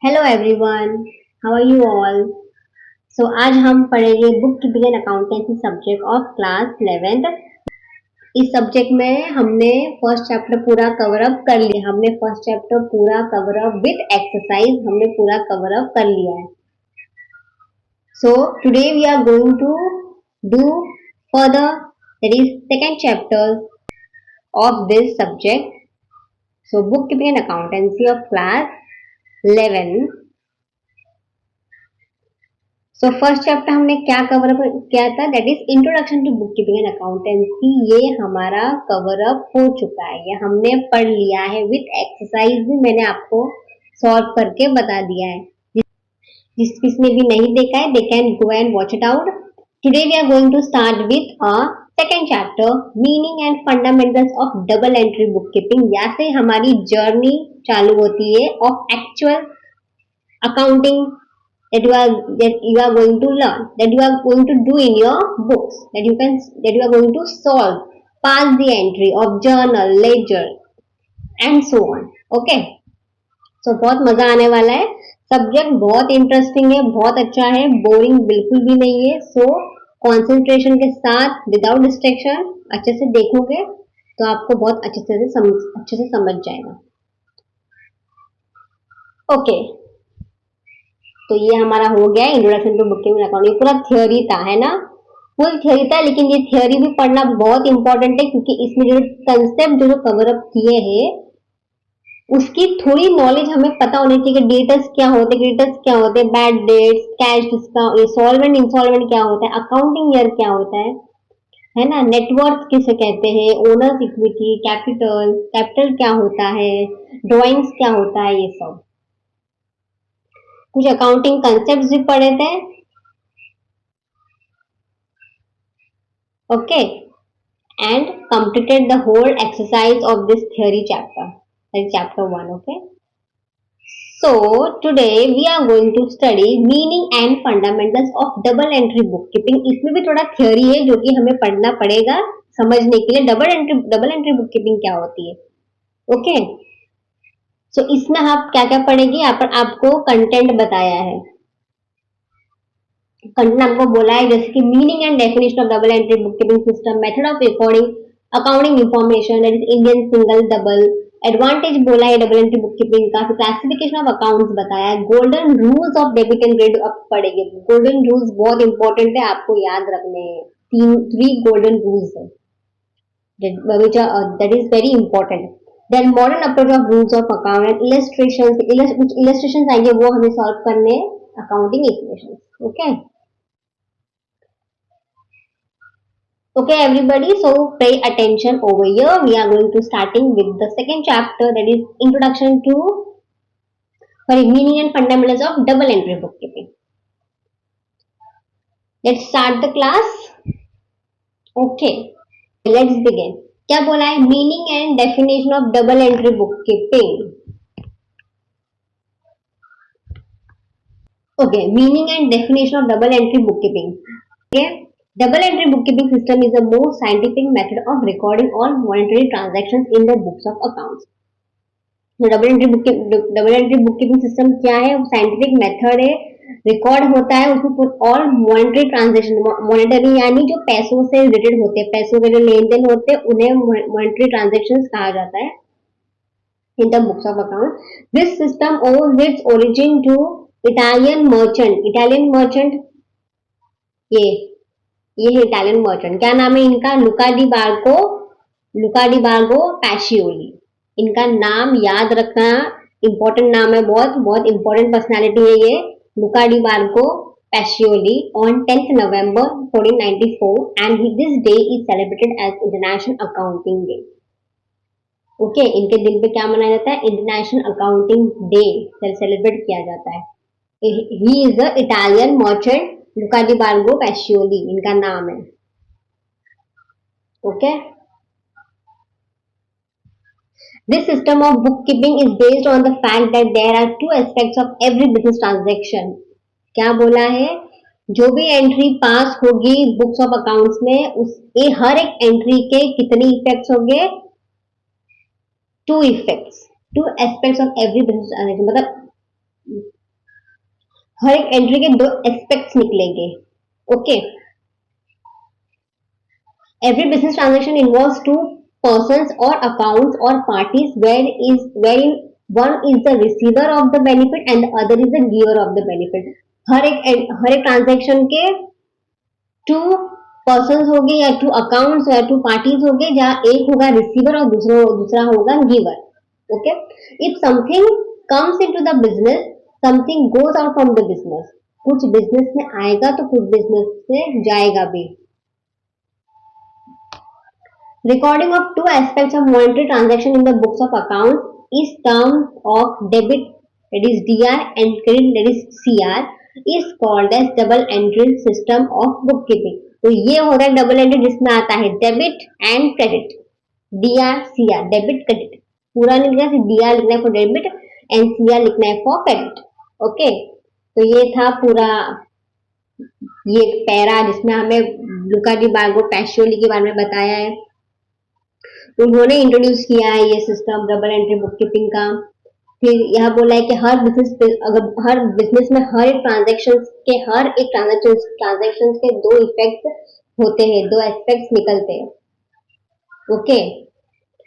Hello everyone, how are you all. So आज हम पढ़ेंगे book keeping and accountancy subject of class 11th। इस सब्जेक्ट में हमने फर्स्ट चैप्टर पूरा कवर अप कर लिया। हमने फर्स्ट चैप्टर पूरा कवर अप विद एक्सरसाइज हमने पूरा कवर अप कर लिया है। So today we are going to do further, that is second chapter of this subject. So book keeping and accountancy of class 11। So first chapter हमने क्या cover up किया था, that is introduction to book keeping and accountancy. ये हमारा cover up हो चुका है, ये हमने पढ़ लिया है विथ एक्सरसाइज भी मैंने आपको सॉल्व करके बता दिया है। जिस किसने भी नहीं देखा है they can go and watch it out. Today we are going to start with a second chapter, meaning and fundamentals of double entry book keeping. यहाँ से हमारी जर्नी चालू होती है of actual accounting that you are going to learn, that you are going to do in your books, that you are going to solve, pass the entry of journal, ledger and so on. Okay, so बहुत मजा आने वाला है। Subject बहुत interesting है, बहुत अच्छा है, बोरिंग बिल्कुल भी नहीं है। सो कंसंट्रेशन के साथ विदाउट डिस्ट्रैक्शन अच्छे से देखोगे तो आपको बहुत अच्छे से समझ जाएगा। ओके, तो ये हमारा हो गया introduction to book keeping accounting. पूरा थियोरी था, है ना, फुल थियोरी था, लेकिन ये थियोरी भी पढ़ना बहुत इंपॉर्टेंट है क्योंकि इसमें जो कंसेप्ट जो कवर अप किए हैं उसकी थोड़ी नॉलेज हमें पता होनी चाहिए कि डेटर्स क्या होते हैं, क्रेडिटर्स क्या होते हैं, bad debts, cash discount, solvent insolvent क्या होता है, अकाउंटिंग ईयर क्या होता है ना, नेटवर्थ किसे कहते हैं, ओनर्स इक्विटी, कैपिटल, कैपिटल क्या होता है, ड्रॉइंग्स क्या होता है, ये सब कुछ अकाउंटिंग कंसेप्ट भी पढ़े थे। Okay, and completed the whole exercise of this theory chapter, that is chapter 1. Okay, so today we are going to study meaning and fundamentals of double entry bookkeeping. इसमें भी थोड़ा theory है जो कि हमें पढ़ना पड़ेगा समझने के लिए डबल एंट्री बुककीपिंग क्या होती है। ओके, सो इसमें आप क्या क्या पढ़ेंगे, यहाँ पर आपको कंटेंट बताया है। कंटेंट आपको बोला है जैसे कि meaning and definition of double entry bookkeeping system, method of recording accounting information, that is Indian single double, advantage बोला है डबल एंट्री बुककीपिंग का, फिर क्लासिफिकेशन ऑफ अकाउंट्स बताया है, golden rules of debit and credit अब पढ़ेंगे। Golden rules बहुत important है, आपको याद रखने हैं। थ्री गोल्डन रूल्स है that is very important. Then modern approach of rules of account and illustrations, कुछ illustrations आएंगे वो हमें सॉल्व करने accounting equations. Okay, okay everybody, so pay attention over here. We are going to starting with the second chapter, that is introduction to meaning and fundamentals of double entry bookkeeping. Let's start the class. Okay, let's begin. क्या बोला है, meaning and definition of double entry bookkeeping. Okay, meaning and definition of double entry bookkeeping. okay, double entry bookkeeping system is a more scientific method of recording all monetary transactions in the books of accounts. तो double entry bookkeeping system क्या है, scientific method है, record होता है उसमें all monetary transaction, monetary यानी जो पैसों से रिलेटेड होते हैं, पैसों के जो लेन देन होते हैं उन्हें मॉनेटरी ट्रांजैक्शंस कहा जाता है in the books of account. This system owes its origin to Italian merchant, ये है इटालियन मर्चेंट। क्या नाम है इनका, लुका डी बार्गो पैशियोली। इनका नाम याद रखना, इंपॉर्टेंट नाम है, बहुत बहुत इंपॉर्टेंट पर्सनालिटी है ये, लुका di Borgo पैशियोली, on 10th November 1494 and this day is celebrated as International Accounting Day. Okay, इनके दिन पे क्या मनाया जाता है, इंटरनेशनल अकाउंटिंग डे सेलिब्रेट किया जाता है। He is the Italian merchant Luca di Borgo Pacioli, इनका नाम है। Okay, this system of bookkeeping is based on the fact that there are two aspects of every business transaction. क्या बोला है, जो भी एंट्री पास होगी बुक्स ऑफ अकाउंट्स में उसके हर एक एंट्री के कितने इफेक्ट्स होंगे, two aspects of every business transaction. मतलब हर एक एंट्री के दो एस्पेक्ट्स निकलेंगे। Okay, every business transaction involves two persons or accounts or parties wherein one is the receiver of the benefit and the other is the giver of the benefit। हर एक transaction के to person हो गए या to accounts या to parties हो गए, जहाँ एक होगा रिसीवर और दूसरा होगा giver. Okay, if something comes into the business, something goes out from the business. कुछ बिजनेस में आएगा तो कुछ बिजनेस से जाएगा भी। Recording of two aspects of monetary transaction in the books of account is term of debit, that is DR, and credit, that is CR, is called as double entry system of bookkeeping। तो ये होता है double entry जिसमें आता है debit and credit, DR CR, debit credit. पूरा नहीं लिखना, सिर्फ DR लिखना है फॉर डेबिट एंड CR लिखना है फॉर क्रेडिट। ओके, तो ये था पूरा ये पैरा जिसमें हमें लुका डी बार्गो पैशियोली के बारे में बताया है। उन्होंने इंट्रोड्यूस किया है ये सिस्टम डबल एंट्री बुककीपिंग का। फिर यह बोला है कि हर बिजनेस में हर एक ट्रांजेक्शन के दो इफेक्ट होते हैं, दो एस्पेक्ट्स निकलते हैं। ओके,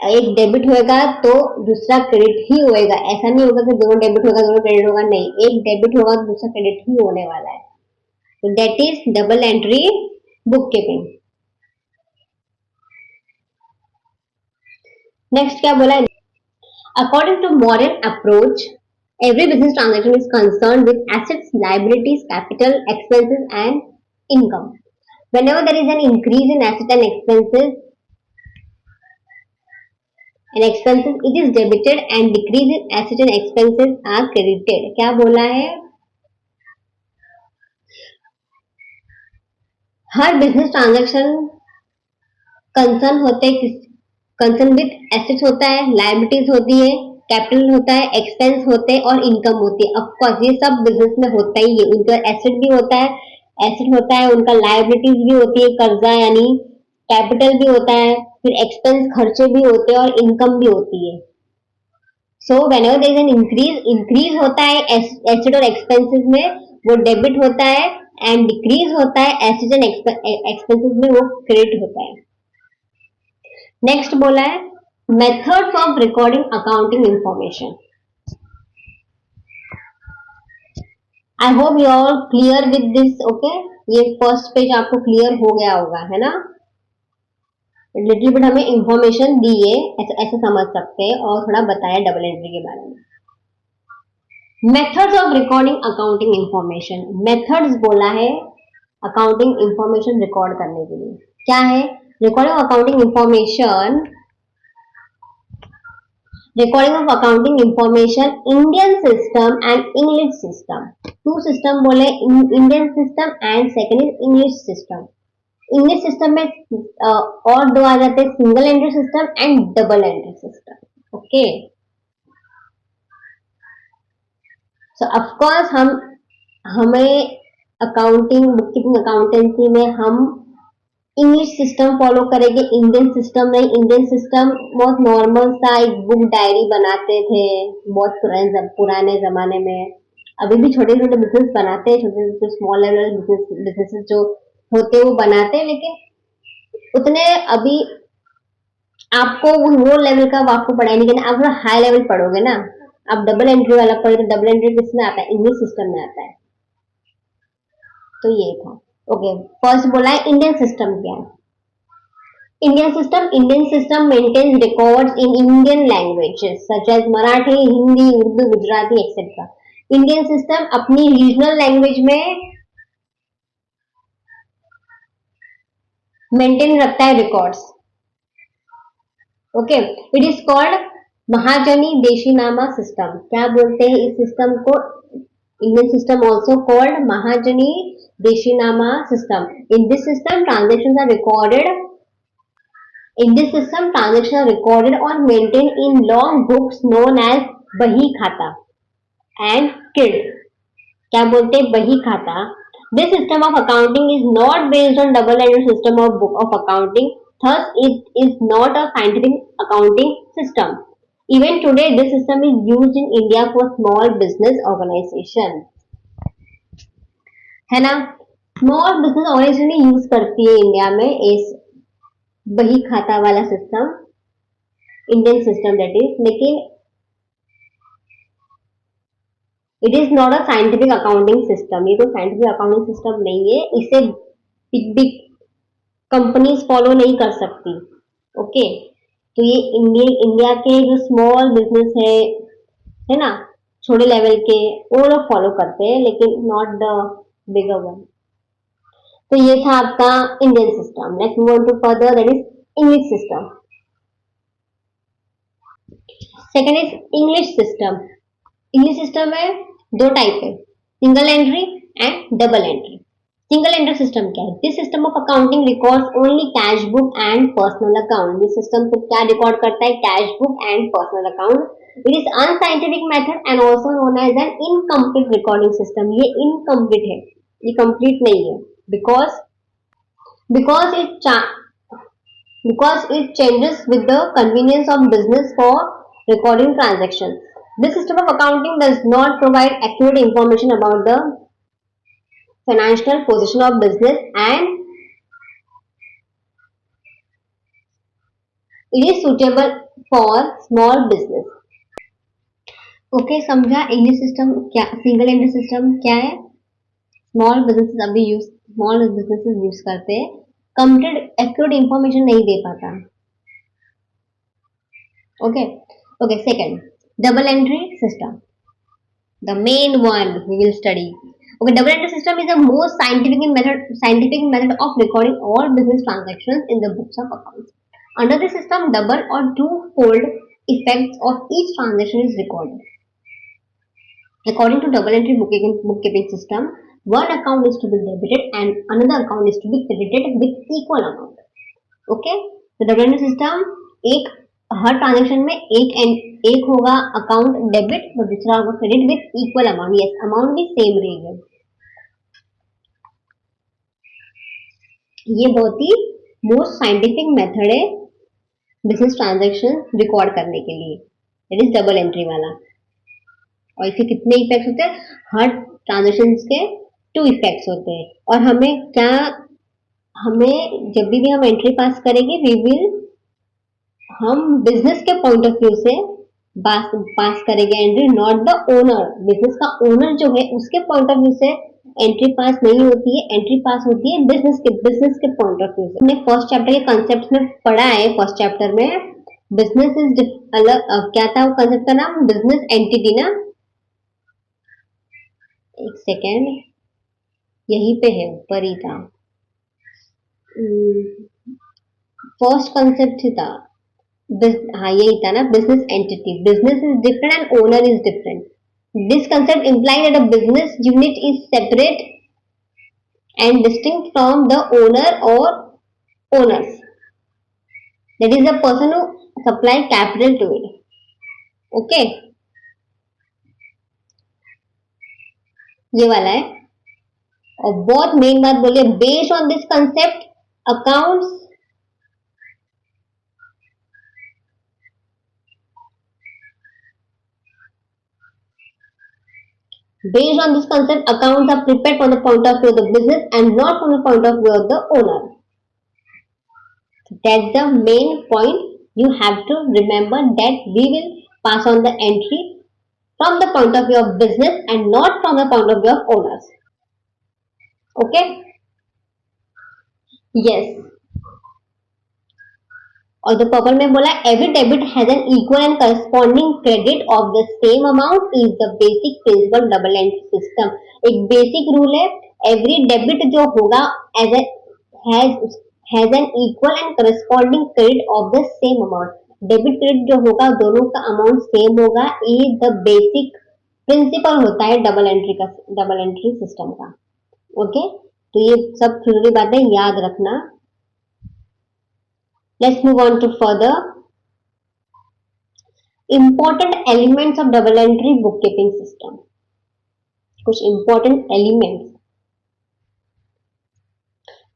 एक डेबिट होएगा तो दूसरा क्रेडिट ही होएगा, ऐसा नहीं होगा कि दोनों डेबिट होगा दोनों क्रेडिट होगा, नहीं, एक डेबिट होगा तो दूसरा क्रेडिट ही होने वाला है। तो that is double entry bookkeeping. Next क्या बोला है? According to modern approach, every business transaction is concerned with assets, liabilities, capital, expenses, and income. Whenever there is an increase in asset and expenses, it is debited, and decrease in asset and expenses are credited. क्या बोला है? हर business transaction concern with assets होता है, liabilities होती है, capital होता है, एक्सपेंस होते हैं और इनकम होती है। ऑफकोर्स ये सब बिजनेस में होता ही है। उनका एसेट भी होता है, उनका लायबिलिटीज भी होती है, कर्जा यानी कैपिटल भी होता है, फिर एक्सपेंस खर्चे भी होते हैं और इनकम भी होती है। So whenever there is an increase होता है एसेट और एक्सपेंसेस में, वो डेबिट होता है, एंड डिक्रीज होता है एसेट एंड एक्सपेंसेस में, वो क्रेडिट होता है। नेक्स्ट बोला है methods of recording accounting information. I hope you all clear with this. Okay, ये फर्स्ट पेज आपको क्लियर हो गया होगा, है ना? लिटिल बिट हमें इंफॉर्मेशन दी है, ऐसे समझ सकते हैं, और थोड़ा बताया डबल एंट्री के बारे में। Methods of recording accounting information. Methods बोला है अकाउंटिंग इंफॉर्मेशन रिकॉर्ड करने के लिए। क्या है? Recording of accounting information, Indian system and English system। two system बोले, Indian system and second is English system। English system में और दो आ जाते हैं, single entry system and double entry system. Okay, so of course हमें अकाउंटिंग बुककीपिंग अकाउंटेंसी में हम English system follow करेंगे, इंडियन सिस्टम नहीं। इंडियन सिस्टम बहुत नॉर्मल सा एक बुक डायरी बनाते थे बहुत पुराने जमाने में। अभी भी छोटे छोटे बिजनेस बनाते हैं, छोटे छोटे स्मॉल लेवल बिजनेसेस जो होते हैं वो बनाते हैं, लेकिन उतने अभी आपको वो लेवल का आपको पढ़ाई नहीं करना। आप थोड़ा हाई लेवल पढ़ोगे ना, आप डबल एंट्री वाला पढ़े तो डबल एंट्री किसमें आता है? इंग्लिश सिस्टम में आता है। तो ये था। ओके, फर्स्ट बोला है इंडियन सिस्टम क्या है? Indian system maintains records in Indian languages such as Marathi, Hindi, Urdu, Gujarati etcetera. Indian system अपनी रीजनल लैंग्वेज में मेंटेन रखता है records. Okay, it is called Mahajani Deshinama system. क्या बोलते हैं इस सिस्टम को? Indian system also called Mahajani Deshinama system. In this system, transactions are recorded or maintained in long books known as बही खाता and KID। क्या बोलते हैं? बही खाता। This system of accounting is not based on double-ended system of book of accounting. Thus, it is not a scientific accounting system. Even today, this system is used in India for small business organization। है ना। Small business organisation use करती है India में इस बही खाता वाला system, Indian system that is, लेकिन it is not a scientific accounting system. ये तो साइंटिफिक अकाउंटिंग सिस्टम नहीं है, इसे बिग बिग कंपनीज फॉलो नहीं कर सकती। ओके, तो ये इंडिया के जो स्मॉल बिजनेस है ना, छोटे लेवल के, वो लोग फॉलो करते हैं, लेकिन नॉट द बिगर वन। तो ये था आपका Indian system. Next move on to further, that is English system. Second is English system. English system में दो टाइप है, single entry and double entry. Single entry system क्या है? This system of accounting records only cash book and personal account. This system को क्या record करता है? Cash book and personal account. It is unscientific method and also known as an incomplete recording system. ये incomplete है, ये complete नहीं है, because because it because it changes with the convenience of business for recording transactions. This system of accounting does not provide accurate information about the financial position of business and it is suitable for small business. Okay, समझा English system क्या, single entry system क्या है? Small businesses use करते हैं, complete accurate information नहीं दे पाता। Okay okay, second double entry system, the main one we will study. Okay, double entry system is the most scientific method of recording all business transactions in the books of accounts. Under this system, double or two-fold effects of each transaction is recorded. According to double entry bookkeeping system, one account is to be debited and another account is to be credited with equal amount. Okay, तो double entry system एक हर transaction में एक होगा account debit और दूसरा होगा credit with equal amount. Yes, amount भी same रहेगा। ये बहुत ही मोस्ट साइंटिफिक मेथड है बिजनेस ट्रांजेक्शन रिकॉर्ड करने के लिए, दैट इज डबल एंट्री वाला। और इसके कितने इफेक्ट्स होते हैं? हर ट्रांजेक्शन के 2 इफेक्ट्स होते हैं। और हमें जब भी हम एंट्री पास करेंगे हम बिजनेस के पॉइंट ऑफ व्यू से पास करेंगे entry, not the owner. Business का ओनर जो है उसके पॉइंट ऑफ व्यू से एंट्री पास नहीं होती है, एंट्री पास होती है बिजनेस के पॉइंट ऑफ व्यू से। हमने फर्स्ट चैप्टर के कॉन्सेप्ट में पढ़ा है। फर्स्ट चैप्टर में बिजनेस इज अलग, क्या था वो कॉन्सेप्ट का नाम? बिजनेस एंटिटी ना। एक सेकेंड, यहीं पे है, ऊपर ही था। फर्स्ट कॉन्सेप्ट था, हाँ यही था ना, business entity. Business is different and owner is different. This concept implies that a business unit is separate and distinct from the owner or owners. That is the person who supply capital to it. Okay, ये वाला है। और बहुत main बात बोलिए, based on this concept accounts Based on this concept, accounts are prepared from the point of view of the business and not from the point of view of the owner. That's the main point. You have to remember that we will pass on the entry from the point of view of business and not from the point of view of owners. Okay? Yes. और जो purple में बोला, every debit has an equal and corresponding credit of the same amount is the basic principle double entry system. एक basic rule है, every debit जो होगा has an equal and corresponding credit of the same amount. Debit credit जो होगा दोनों का amount same होगा। ये द बेसिक प्रिंसिपल होता है डबल एंट्री सिस्टम का। ओके, तो ये सब जरूरी बातें याद रखना। Let's move on to further important elements of double entry bookkeeping system. कुछ important elements,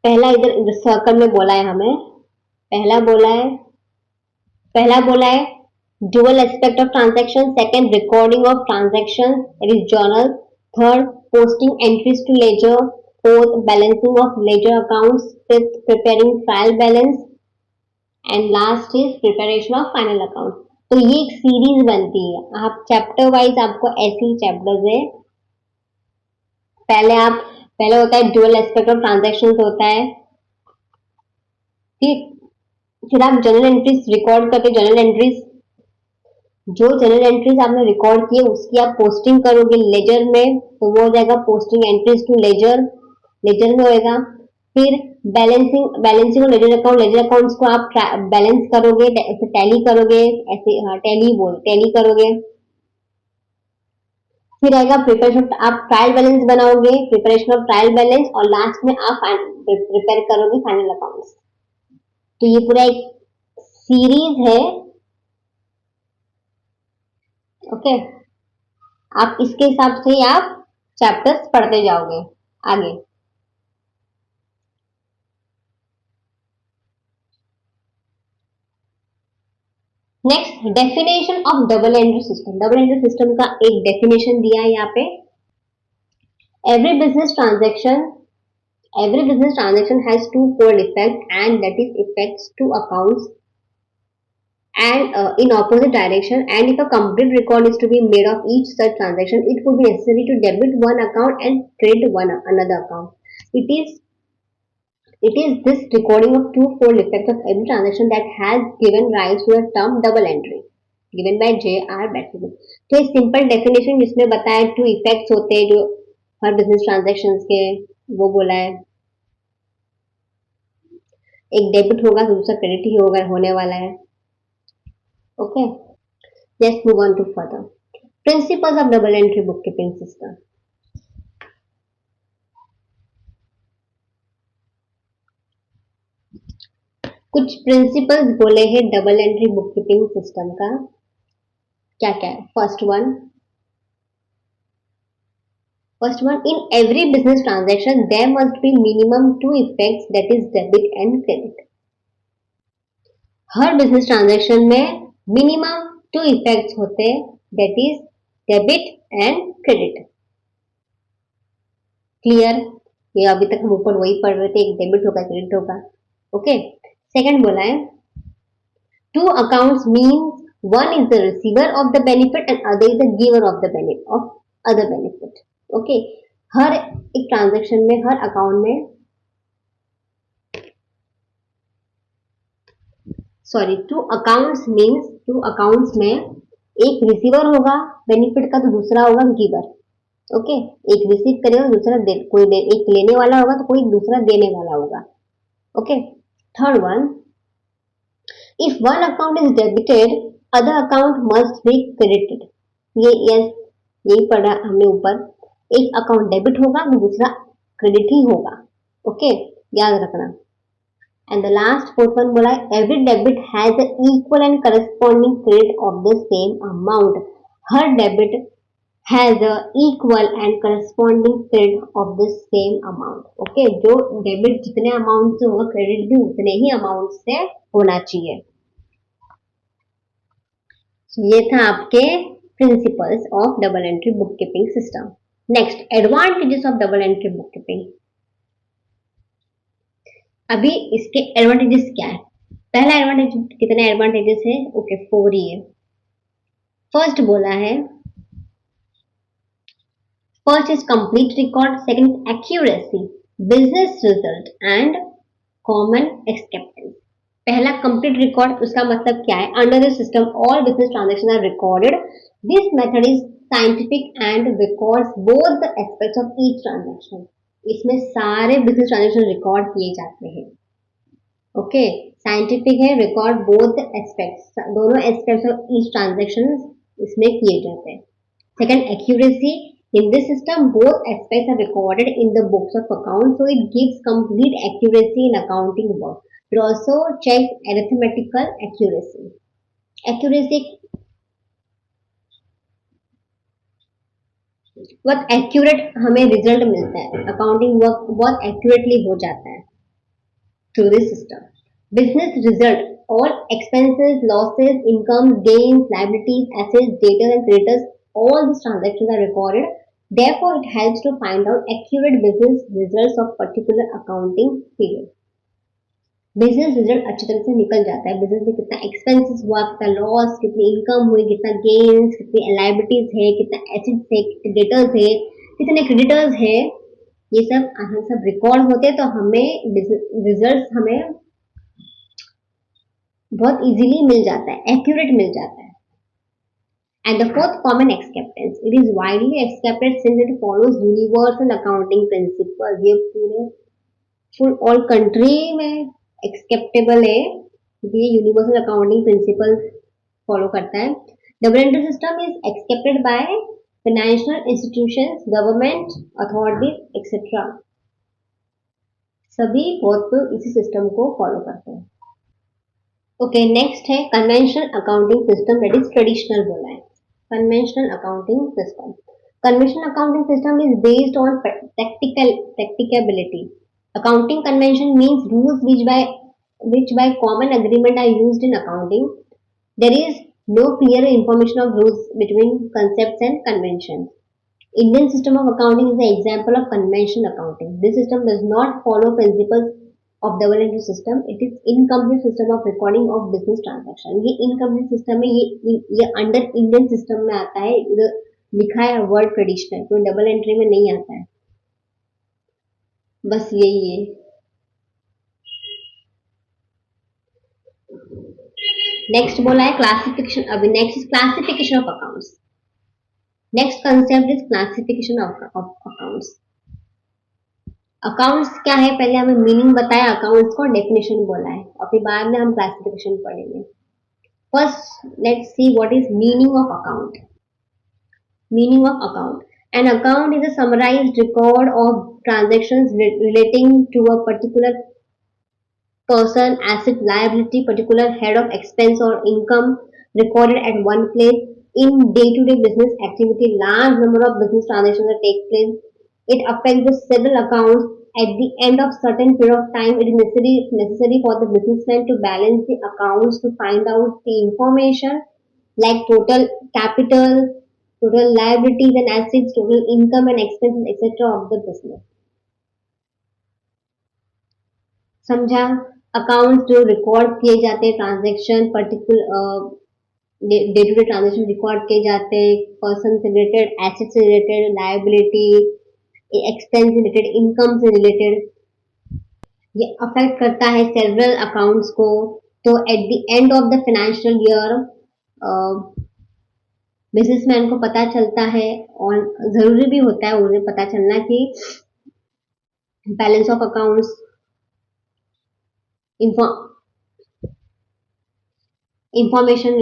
पहला इधर सर्कल में बोला है हमें, पहला बोला है dual aspect of transaction, second recording of transactions, that is journal, Third, posting entries to ledger. Fourth, balancing of ledger accounts. Fifth, preparing trial balance. And last is preparation of final account. तो ये एक series बनती है, आप chapter wise आपको ऐसे ही chapters है। पहले होता है ड्यूअल एस्पेक्ट ऑफ ट्रांजेक्शन होता है, ठीक। फिर आप जर्नल एंट्रीज रिकॉर्ड करके जर्नल एंट्रीज, जो जनरल एंट्रीज आपने रिकॉर्ड किए उसकी आप पोस्टिंग करोगे लेजर में, तो वो हो जाएगा posting entries to ledger, ledger में होएगा। फिर बैलेंसिंग और लेजर अकाउंट्स को आप बैलेंस करोगे, टैली करोगे, ऐसे हाँ टैली करोगे। फिर आएगा प्रिपरेशन, आप ट्रायल बैलेंस बनाओगे, प्रिपरेशन ऑफ ट्रायल बैलेंस, और लास्ट में आप प्रिपेयर करोगे फाइनल अकाउंट्स। तो ये पूरा एक सीरीज है, ओके। आप इसके हिसाब से आप चैप्टर्स पढ़ते जाओगे आगे। Next, definition of double entry system. Double entry system का एक डेफिनेशन दिया है यहाँ पे। Every business transaction has two fold effect and that is affects two accounts and in opposite direction, and if a complete record is to be made of each such transaction, it would be necessary to debit one account and credit another account. It is this recording of two-fold effect of every transaction that has given rise to the term double entry given by J.R. Batfield. तो एक simple definition जिसमें बताया to effects होते हैं जो हर business transactions के, वो बोला है। एक डेबिट होगा तो दूसरा क्रेडिट ही होगा, होने वाला है। Okay, let's move on to further principles of double entry bookkeeping system. कुछ प्रिंसिपल्स बोले हैं डबल एंट्री बुककीपिंग सिस्टम का, क्या क्या है। First one, in every business transaction there must be minimum two effects, that is debit and credit. Her business transaction में minimum to effects होते हैं, that is debit and credit. Clear? ये अभी तक हम ऊपर वही पढ़ रहे थे, एक डेबिट होगा क्रेडिट होगा, ओके। सेकंड बोला है two accounts means one is the receiver of the benefit and other is the giver of the benefit of other benefit, okay. हर एक ट्रांजेक्शन में, हर अकाउंट में, सॉरी, टू अकाउंट्स में एक रिसीवर होगा बेनिफिट का तो दूसरा होगा गिवर, ओके। एक रिसीव करेगा दूसरा एक लेने वाला होगा तो कोई दूसरा देने वाला होगा, okay. Third one, if one account is debited other account must be credited. ये यस, यही पढ़ा हमने ऊपर, एक अकाउंट डेबिट होगा तो दूसरा क्रेडिट ही होगा, ओके, याद रखना। And the last fourth one बोला है every debit has an equal and corresponding credit of the same amount. Her debit has a equal and corresponding credit of the same amount. Okay, जो debit जितने amount से होगा credit भी उतने ही amount से होना चाहिए। So, ये था आपके principles of double entry bookkeeping system. Next, advantages of double entry bookkeeping. अभी इसके एडवांटेजेस क्या है। पहला एडवांटेज, कितने एडवांटेजेस है, ओके 4 ही है। फर्स्ट बोला है, first is complete record, second accuracy, business result and common acceptance. पहला कंप्लीट रिकॉर्ड, उसका मतलब क्या है, under the system all business transaction are recorded, this method is scientific and records both the aspects of each transaction. इसमें सारे business transaction record किए जाते हैं, ओके। साइंटिफिक है, रिकॉर्ड बोथ एस्पेक्ट्स, दोनों एस्पेक्ट्स ऑफ ईच ट्रांजेक्शन इसमें किए जाते हैं। Second, accuracy, in this system both aspects are recorded in the books of account, so it gives complete accuracy in accounting work. It also check arithmetical accuracy. Accuracy बहुत accurate हमें result मिलता है, accounting work बहुत accurately हो जाता है through this system. Business result, all expenses, losses, income, gains, liabilities, assets, debtors and creditors, all these transactions are recorded Therefore, it helps to find out accurate business results of particular accounting period. Business result अच्छी तरह से निकल जाता है, business में कितना expenses हुआ, कितना लॉस, कितनी इनकम हुई, कितना गेन्स, कितनी लायबिलिटीज है, कितना एसेट्स है, कितने डेटर्स है, कितने क्रेडिटर्स है, ये सब रिकॉर्ड होते हैं, तो हमें रिजल्ट हमें बहुत इजीली मिल जाता है, एक्यूरेट मिल जाता है. And the fourth, common acceptance. It is widely accepted since it follows universal accounting principles. ये पूरे फुल ऑल कंट्री में एक्सेप्टेबल है, ये यूनिवर्सल अकाउंटिंग प्रिंसिपल फॉलो करता है. Double entry system is accepted by financial institutions, government authorities etcetera. सभी बहुत लोग इसी सिस्टम को फॉलो करते हैं. ओके, नेक्स्ट है conventional accounting system, that is traditional बोला है. Conventional accounting system. Conventional accounting system is based on practicability. Accounting convention means rules which by common agreement are used in accounting. There is no clear information of rules between concepts and conventions. Indian system of accounting is an example of conventional accounting. This system does not follow principles of double entry system. It is incomplete system of recording of business transaction. ये incomplete system है, ये under Indian system में आता है. इधर लिखा है word traditional, कोई डबल एंट्री में नहीं आता है, बस यही है. नेक्स्ट बोला है क्लासिफिकेशन. अभी next is classification of accounts. Next concept is classification of accounts. Accounts क्या है, पहले हमें मीनिंग बताया अकाउंट्स को, डेफिनेशन बोला है, और फिर बाद में हम क्लासिफिकेशन पढ़ेंगे. First let's see what is meaning of account. Meaning of account. An account is a summarised record of transactions relating to a particular person, asset, liability, particular head of expense or income recorded at one place. In day-to-day business activity, large number of business transactions that take place. It affects the several accounts. At the end of certain period of time, it is necessary for the businessman to balance the accounts to find out the information like total capital, total liabilities and assets, total income and expenses, etc. of the business. समझा? Accounts जो record किए जाते हैं, transaction particular day to day transaction record किए जाते हैं, person से related, asset से रिलेटेड, लायबिलिटी, एक्सपेंस से रिलेटेड, इनकम से रिलेटेड. ये अफेक्ट करता है सेवरल अकाउंट्स को. तो at the end of the financial year businessman को पता चलता है, और जरूरी भी होता है उन्हें पता चलना कि बैलेंस ऑफ अकाउंट्स, इंफॉर्मेशन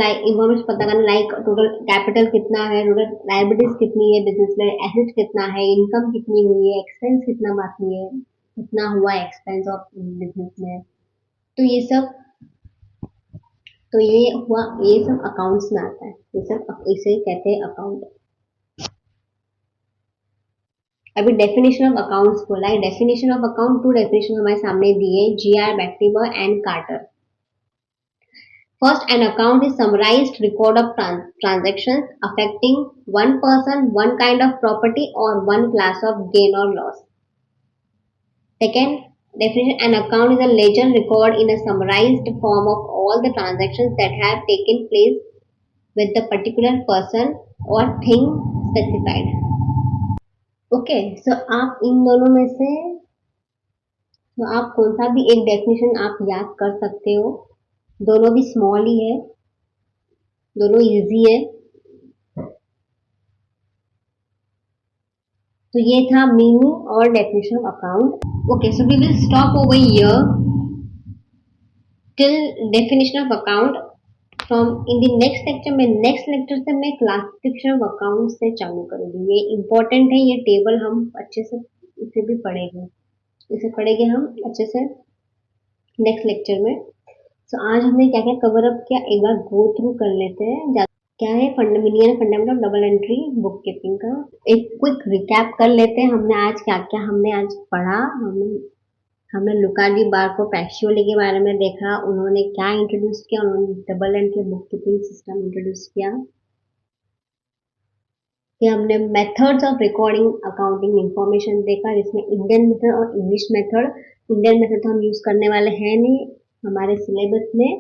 पता करना, लाइक टोटल कैपिटल कितना है, टोटल लायबिलिटीज कितनी है बिजनेस में, एसेट कितना है, इनकम कितनी हुई है, एक्सपेंस कितना बाकी है, कितना हुआ है एक्सपेंस ऑफ बिजनेस में. तो ये सब अकाउंट्स में आता है. ये सब इसे कहते हैं अकाउंट. अभी डेफिनेशन ऑफ अकाउंट्स बोला है. डेफिनेशन ऑफ अकाउंट, 2 डेफिनेशन हमारे सामने दिए, GR बैक्टीबर and Carter. First, an account is summarized record of transactions affecting one person, one kind of property, or one class of gain or loss. Second definition, an account is a ledger record in a summarized form of all the transactions that have taken place with the particular person or thing specified. Okay, so आप इन दोनों में से तो आप कौन सा भी एक डेफिनेशन आप याद कर सकते हो. दोनों भी स्मॉल ही है, दोनों इजी है. तो ये था मीनिंग और definition of account. Okay, so we will stop over here till definition of account. From in the next lecture से मैं क्लासिफिकेशन ऑफ अकाउंट से चालू करूंगी. ये इंपॉर्टेंट है, ये टेबल हम अच्छे से इसे भी पढ़ेंगे, इसे पढ़ेंगे हम अच्छे से नेक्स्ट लेक्चर में. तो आज हमने क्या क्या कवर अप किया, एक बार गो थ्रू कर लेते हैं. क्या है fundamental of double entry book keeping का एक क्विक रिकैप कर लेते हैं. हमने आज क्या क्या पढ़ा. हमने लुका डी बार्को-पैसियोली के बारे में देखा. उन्होंने क्या इंट्रोड्यूस किया, उन्होंने double entry book keeping system introduce किया. कि हमने methods of recording accounting information देखा, जिसमें इंडियन मेथड और इंग्लिश मेथड। इंडियन मेथड तो हम यूज करने वाले हैं नहीं हमारे सिलेबस में।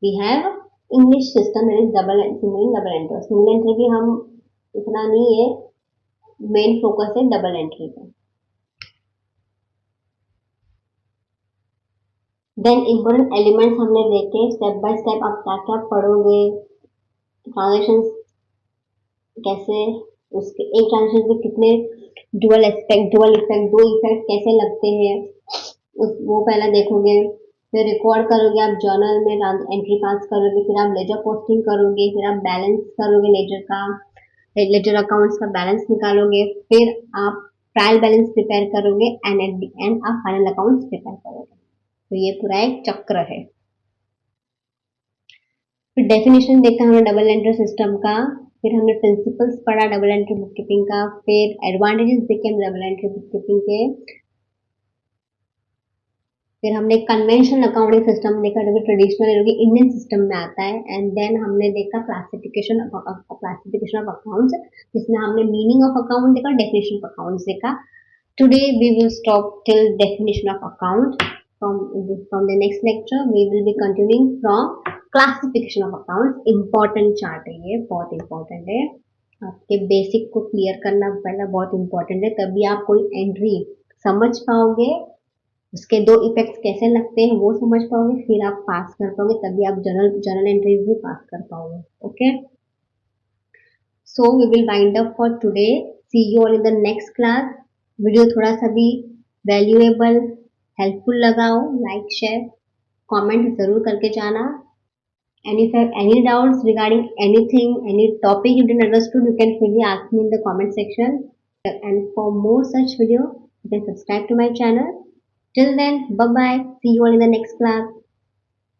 We have English system is double entry. Single entry भी हम इतना नहीं है, मेन फोकस है डबल एंट्री पे। देन इम्पोर्टेंट एलिमेंट्स हमने देखे, स्टेप बाय स्टेप आप क्या क्या पढ़ोगे, ट्रांजेक्शन कैसे, उसके एक ट्रांजेक्शन में कितने डुअल इफेक्ट, दो इफेक्ट कैसे लगते हैं, वो पहला देखोगे। फिर रिकॉर्ड करोगे आप जर्नल में, एंट्री पास करोगे, फिर आप लेजर पोस्टिंग करोगे, फिर आप बैलेंस करोगे लेजर का, लेजर अकाउंट्स का बैलेंस निकालोगे, फिर आप ट्रायल बैलेंस प्रिपेयर करोगे एंड एट द एंड आप फाइनल अकाउंट्स प्रिपेयर करोगे। तो ये पूरा एक चक्र है। फिर डेफिनेशन देखा हमने डबल एंट्री सिस्टम का, फिर हमने प्रिंसिपल्स पढ़ा डबल एंट्री बुक कीपिंग का, फिर एडवांटेजेस देखे हम डबल एंट्री बुक कीपिंग के, फिर हमने कन्वेंशनल अकाउंटिंग सिस्टम देखा जो कि ट्रेडिशनल जो कि इंडियन सिस्टम में आता है, एंड देन हमने देखा क्लासिफिकेशन ऑफ अकाउंट्स, जिसमें हमने मीनिंग ऑफ अकाउंट देखा, डेफिनेशन ऑफ अकाउंट्स देखा। Today we will stop till definition of account. From the next lecture we will be continuing from classification of accounts। important chart है ये, बहुत important है। आपके basic को क्लियर करना पहला बहुत इंपॉर्टेंट है, तभी आप कोई एंट्री समझ पाओगे, उसके दो इफेक्ट्स कैसे लगते हैं वो समझ पाओगे, फिर आप पास कर पाओगे, तभी आप जर्नल एंट्रीज भी पास कर पाओगे। Okay, so we will wind up for today. See you all in the next class. Video थोड़ा सा भी वैल्यूएबल हेल्पफुल लगा हो, लाइक शेयर कमेंट जरूर करके जाना। And if you have any doubts regarding anything, any topic you didn't understood, you can freely ask me in the comment section. And for more such video, you can subscribe to my channel. Till then, bye bye. See you all in the next class.